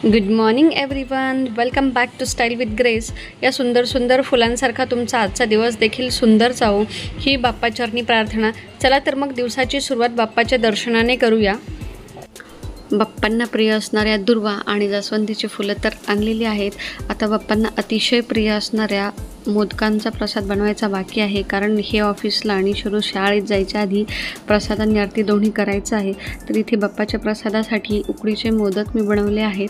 Good morning everyone, welcome back to style with grace. या सुंदर सुंदर फुलांसारखा तुमचा आजचा दिवस देखील सुंदर जावो ही बाप्पाचरणी प्रार्थना. चला तर मग दिवसाची सुरुवात बाप्पाच्या दर्शनाने करूया. बाप्पांना प्रिय असणाऱ्या दुर्वा आणि जास्वंदीची फुलं तर आणलेली आहेत. आता बाप्पांना अतिशय प्रिय असणाऱ्या मोदकांचा प्रसाद बनवायचा बाकी आहे, कारण हे ऑफिसला आणि सुरू शाळेत जायच्या आधी प्रसाद आणि आरती दोन्ही करायचं आहे. तर इथे बाप्पाच्या प्रसादासाठी उकडीचे मोदक मी बनवले आहेत.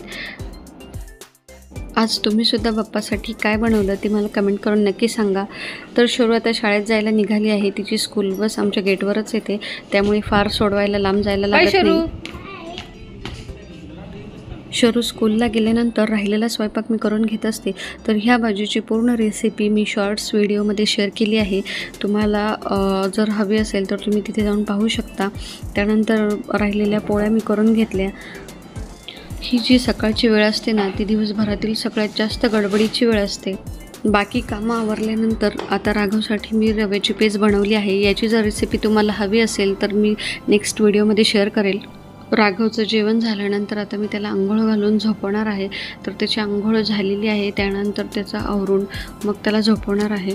आज तुम्ही सुद्धा बाप्पासाठी काय बनवलं ते मला कमेंट करून नक्की सांगा. तर शरू आता शाळेत जायला निघाली आहे. तिची स्कूल बस आमच्या गेटवरच येते, त्यामुळे फार सोडवायला लांब जायला लागत नाही. शरू स्कूलला गेल्यानंतर राहिलेला स्वयंपाक मी करून घेत असते. तर ह्या भाजीची पूर्ण रेसिपी मी शॉर्ट्स व्हिडिओमध्ये शेअर केली आहे. तुम्हाला जर हवी असेल तर तुम्ही तिथे जाऊन पाहू शकता. त्यानंतर राहिलेल्या पोळ्या मी करून घेतल्या. ही जी सकाळची वेळ असते ना, ती दिवसभरातील सगळ्यात जास्त गडबडीची वेळ असते. बाकी कामं आवरल्यानंतर आता राघवसाठी मी रव्याची पेज बनवली आहे. याची जर रेसिपी तुम्हाला हवी असेल तर मी नेक्स्ट व्हिडिओमध्ये शेअर करेल. राघवचं जेवण झाल्यानंतर आता मी त्याला अंघोळ घालून झोपवणार आहे. तर त्याची अंघोळ झालेली आहे, त्यानंतर त्याचा आवरून मग त्याला झोपवणार आहे.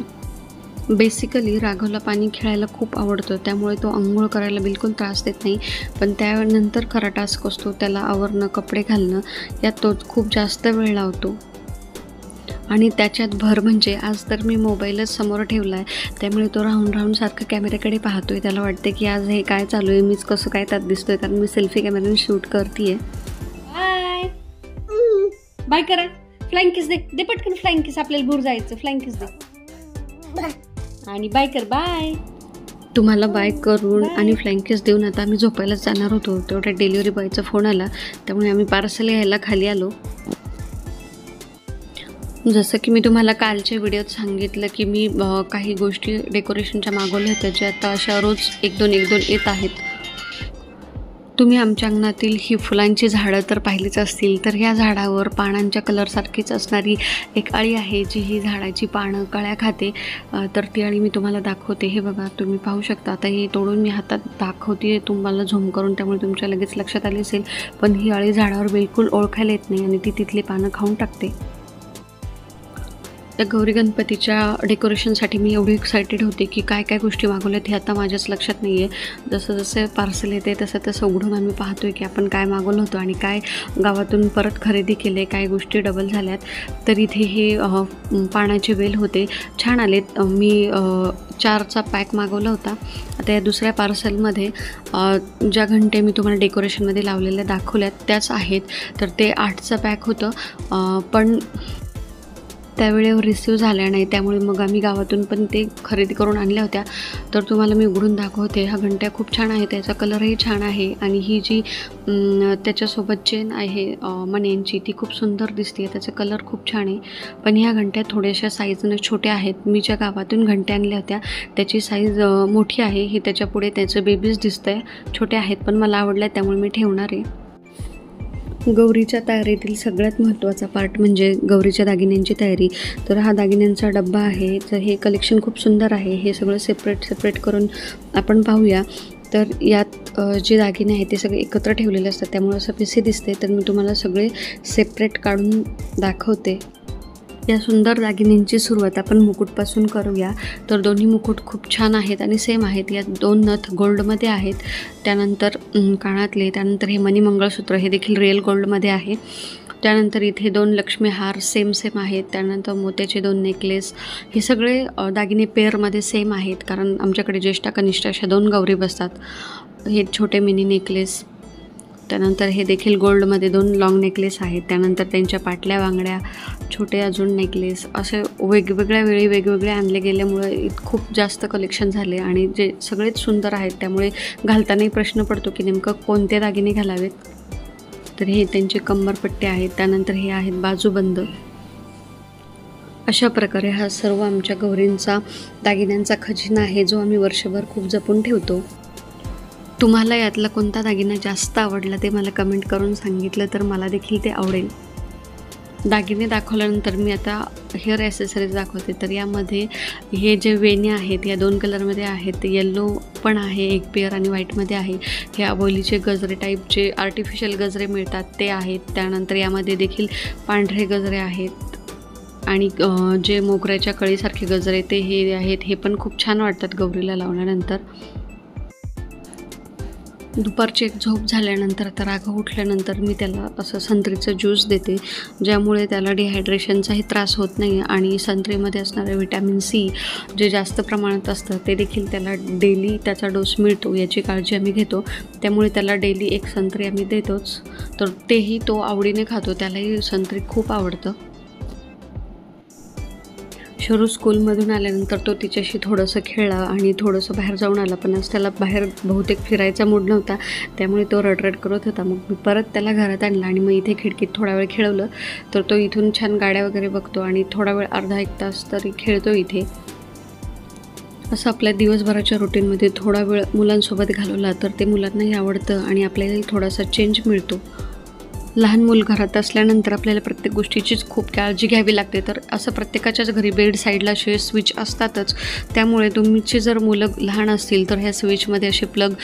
बेसिकली राघवला पाणी खेळायला खूप आवडतं, त्यामुळे तो अंघोळ करायला बिलकुल त्रास देत नाही. पण त्यानंतर खरा टास्क असतो त्याला आवरणं, कपडे घालणं, यात तो खूप जास्त वेळ लावतो. आणि त्याच्यात भर म्हणजे आज तर मी मोबाईलच समोर ठेवला आहे, त्यामुळे तो राहून सारखं कॅमेऱ्याकडे पाहतोय. त्याला वाटते की आज हे काय चालू आहे, मीच कसं काय त्यात दिसतोय, कारण मी सेल्फी कॅमेऱ्याने शूट करते. बाय बाय करा. फ्लाइंग किस दे पटकन. फ्लाइंग किस, आपल्याला दूर जायचं. फ्लाइंग किस दे आणि बाय कर. बाय. तुम्हाला बाय करून आणि फ्लाइंग किस देऊन आता आम्ही झोपायलाच जाणार होतो. तेवढ्या डिलिव्हरी बॉयचा फोन आला, त्यामुळे आम्ही पार्सल घ्यायला खाली आलो. जसं की मी तुम्हाला कालच्या व्हिडिओत सांगितलं की मी काही गोष्टी डेकोरेशनच्या मागवल्या होत्या, ज्या आता अशा रोज एक दोन येत आहेत. तुम्ही आमच्या अंगणातील ही फुलांची झाडं तर पाहिलीच असतील. तर ह्या झाडावर पानांच्या कलरसारखीच असणारी एक अळी आहे, जी ही झाडाची पानं कळ्या खाते. तर ती अळी मी तुम्हाला दाखवते. हे बघा, तुम्ही पाहू शकता. आता ही तोडून मी हातात दाखवते तुम्हाला झूम करून, त्यामुळे तुमच्या लगेच लक्षात आली असेल. पण ही अळी झाडावर बिलकुल ओळखायला येत नाही आणि ती तिथली पानं खाऊन टाकते. त्या गौरी गणपतीच्या डेकोरेशनसाठी मी एवढी एक्सायटेड होते की काय काय गोष्टी मागवल्यात हे आता माझ्याच लक्षात नाही आहे. जसं जसं पार्सल येते तसं उघडून आम्ही पाहतोय की आपण काय मागवलं होतं आणि काय गावातून परत खरेदी केले, काय गोष्टी डबल झाल्यात. तर इथे हे पानाचे वेल होते, छान आलेत. मी 4चा पॅक मागवला होता. आता या दुसऱ्या पार्सलमध्ये ज्या घंटे मी तुम्हाला डेकोरेशनमध्ये लावलेल्या दाखवल्यात त्याच आहेत. तर ते 8चं पॅक होतं, पण त्यावेळेवर रिसीव झाल्या नाही, त्यामुळे मग आम्ही गावातून पण ते खरेदी करून आणल्या होत्या. तर तुम्हाला मी उघडून दाखवते. ह्या घंट्या खूप छान आहेत, त्याचा कलरही छान आहे आणि ही जी त्याच्यासोबत चेन आहे मण्यांची, ती खूप सुंदर दिसते. त्याचा कलर खूप छान आहे. पण ह्या घंट्या थोड्याशा साईजनं छोट्या आहेत. मी ज्या गावातून घंट्या आणल्या होत्या त्याची साईज मोठी आहे. ही त्याच्यापुढे त्याचं बेबीज दिसतं आहे, छोटे आहेत, पण मला आवडलं आहे, त्यामुळे मी ठेवणार आहे. गौरीच्या तयारीतील सगळ्यात महत्त्वाचा पार्ट म्हणजे गौरीच्या दागिन्यांची तयारी. तर हा दागिन्यांचा डब्बा आहे. तर हे कलेक्शन खूप सुंदर आहे. हे सगळं सेपरेट करून आपण पाहूया. तर यात जे दागिने आहेत ते सगळे एकत्र ठेवलेले असतात, त्यामुळे असं पिसे दिसते. तर मी तुम्हाला सगळे सेपरेट काढून दाखवते. या सुंदर दागिन्यांची सुरुवात आपण मुकुटपासून करूया. तर दोन्ही मुकुट खूप छान आहेत आणि सेम आहेत. यात 2 नथ गोल्डमध्ये आहेत, त्यानंतर कानातले, त्यानंतर हे मनी मंगळसूत्र हे देखील रिअल गोल्डमध्ये आहे. त्यानंतर इथे 2 लक्ष्मी हार सेम आहेत. त्यानंतर मोत्याचे 2 नेकलेस, हे सगळे दागिने पेअरमध्ये सेम आहेत, कारण आमच्याकडे ज्येष्ठा कनिष्ठ अशा 2 गौरी बसतात. हे छोटे मिनी नेकलेस, त्यानंतर हे देखील गोल्डमध्ये 2 लॉंग नेकलेस आहेत. त्यानंतर त्यांच्या पाटल्या बांगड्या, छोटे अजून नेकलेस, असे वेगवेगळ्या वेळी वेगवेगळे आणले गेल्यामुळे खूप जास्त कलेक्शन झाले आणि जे सगळेच सुंदर आहेत, त्यामुळे घालतानाही प्रश्न पडतो की नेमकं कोणते दागिने घालावेत. तर हे त्यांचे कंबरपट्टे आहेत. त्यानंतर हे आहेत बाजूबंद. अशा प्रकारे हा सर्व आमच्या गौरींचा दागिन्यांचा खजिना आहे, जो आम्ही वर्षभर खूप जपून ठेवतो. तुम्हाला यातला कोणता दागिना जास्त आवडला ते मला कमेंट करून सांगितलं तर मला देखील ते आवडेल. दागिने दाखवल्यानंतर मी आता हेअर ॲसेसरीज दाखवते. तर यामध्ये हे जे वेणी आहेत या 2 कलरमध्ये आहेत. येल्लो पण आहे एक पेअर आणि व्हाईटमध्ये आहे. हे अबोलीचे गजरे टाईप जे आर्टिफिशियल गजरे मिळतात ते आहेत. त्यानंतर यामध्ये देखील पांढरे गजरे आहेत आणि जे मोगऱ्याच्या कळीसारखे गजरे ते हे आहेत. हे पण खूप छान वाटतात गौरीला लावल्यानंतर. दुपारची एक झोप झाल्यानंतर आता राघव उठल्यानंतर मी त्याला असं संत्रीचं ज्यूस देते, ज्यामुळे त्याला डिहायड्रेशनचाही त्रास होत नाही आणि संत्रीमध्ये असणारे व्हिटॅमिन सी जे जास्त प्रमाणात असतं ते देखील त्याला डेली त्याचा डोस मिळतो याची काळजी आम्ही घेतो. त्यामुळे त्याला डेली एक संत्री आम्ही देतोच. तर तेही तो आवडीने खातो, त्यालाही संत्री खूप आवडतं. शरू स्कूलमधून आल्यानंतर तो तिच्याशी थोडंसं खेळला आणि थोडंसं बाहेर जाऊन आला. पण आज त्याला बाहेर बहुतेक फिरायचा मूड नव्हता, त्यामुळे तो रडरड करत होता. मग मी परत त्याला घरात आणलं आणि मग इथे खिडकीत थोडा वेळ खेळवलं. तर तो इथून छान गाड्या वगैरे बघतो आणि थोडा वेळ अर्धा एक तास तरी खेळतो इथे. असं आपल्या दिवसभराच्या रुटीनमध्ये थोडा वेळ मुलांसोबत घालवला तर ते मुलांनाही आवडतं आणि आपल्यालाही थोडासा चेंज मिळतो. लहान मूल घरात असल्यानंतर आपल्याला प्रत्येक गोष्टीचीच खूप काळजी घ्यावी लागते. तर असं प्रत्येकाच्याच घरी बेड साईडला असे स्विच असतातच. त्यामुळे तुमची जर मुलं लहान असतील तर ह्या स्विचमध्ये असे प्लग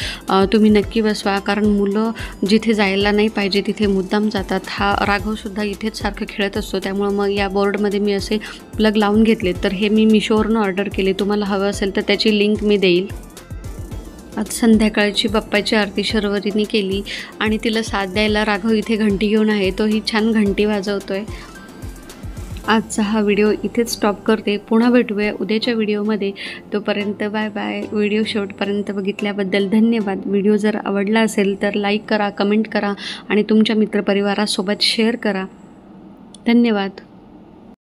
तुम्ही नक्की बसवा, कारण मुलं जिथे जायला नाही पाहिजे तिथे मुद्दाम जातात. हा राघवसुद्धा इथेच सारखं खेळत असतो, त्यामुळं मग या बोर्डमध्ये मी असे प्लग लावून घेतले. तर हे मी मिशोवरून ऑर्डर केले. तुम्हाला हवं असेल तर त्याची लिंक मी देईल. आज संध्याकाळची बाप्पाची आरती शर्वरीने केली आणि तिला साथ द्यायला राघव इथे घंटी घेऊन आहे. तो ही छान घंटी वाजवतोय. आजचा हा व्हिडिओ इथेच स्टॉप करते. पुन्हा भेटूया उद्याच्या व्हिडिओमध्ये. तोपर्यंत बाय बाय. व्हिडिओ शेवटपर्यंत बघितल्याबद्दल धन्यवाद. व्हिडिओ जर आवडला असेल तर लाईक करा, कमेंट करा आणि तुमच्या मित्रपरिवारासोबत शेअर करा. धन्यवाद.